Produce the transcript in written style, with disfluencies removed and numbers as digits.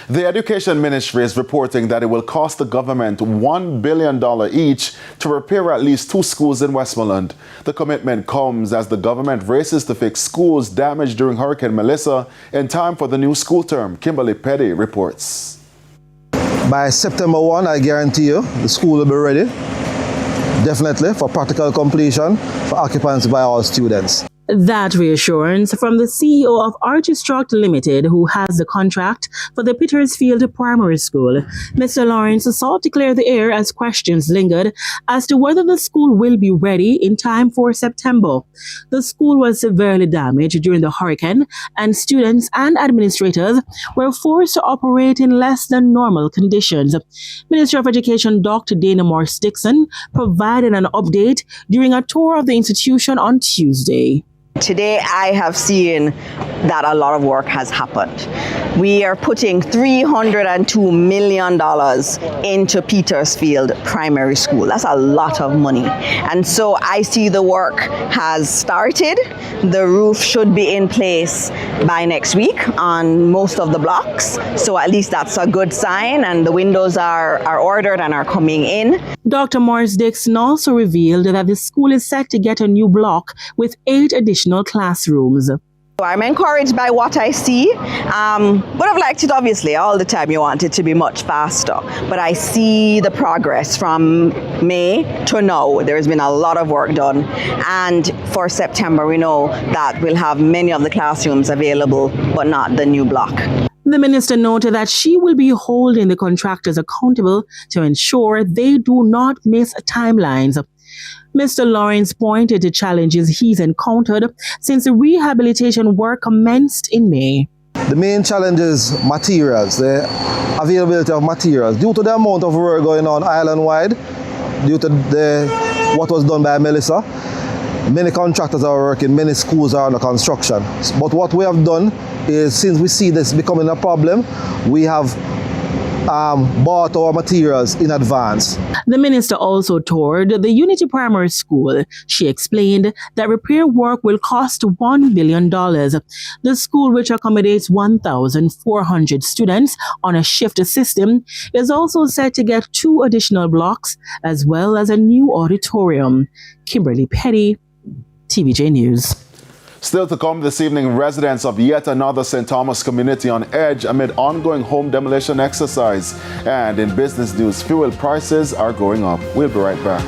The Education Ministry is reporting that it will cost the government $1 billion each to repair at least 2 schools in Westmoreland. The commitment comes as the government races to fix schools damaged during Hurricane Melissa in time for the new school term. Kimberley Peddie reports. By September 1, I guarantee you, the school will be ready, definitely, for practical completion for occupancy by all students. That reassurance from the CEO of Archistruct Limited, who has the contract for the Petersfield Primary School. Mr. Lawrence sought to clear the air as questions lingered as to whether the school will be ready in time for September. The school was severely damaged during the hurricane, and students and administrators were forced to operate in less than normal conditions. Minister of Education Dr. Dana Morse-Dixon provided an update during a tour of the institution on Tuesday. Today, I have seen that a lot of work has happened. We are putting $302 million into Petersfield Primary School. That's a lot of money. And so I see the work has started. The roof should be in place by next week on most of the blocks. So at least that's a good sign, and the windows are ordered and are coming in. Dr. Morse-Dixon also revealed that the school is set to get a new block with 8 additional classrooms. I'm encouraged by what I see, but I've liked it obviously. All the time you want it to be much faster, but I see the progress from May to now. There's been a lot of work done, and for September we know that we'll have many of the classrooms available, but not the new block. The minister noted that she will be holding the contractors accountable to ensure they do not miss timelines. Mr. Lawrence pointed to challenges he's encountered since the rehabilitation work commenced in May. The main challenge is materials, the availability of materials. Due to the amount of work going on island-wide, due to what was done by Melissa, many contractors are working, many schools are under construction. But what we have done is, since we see this becoming a problem, we have bought our materials in advance. The minister also toured the Unity Primary School. She explained that repair work will cost $1 billion. The school, which accommodates 1,400 students on a shift system, is also set to get 2 additional blocks as well as a new auditorium. Kimberley Peddie, TVJ News. Still to come this evening, residents of yet another St. Thomas community on edge amid ongoing home demolition exercise. And in business news, fuel prices are going up. We'll be right back.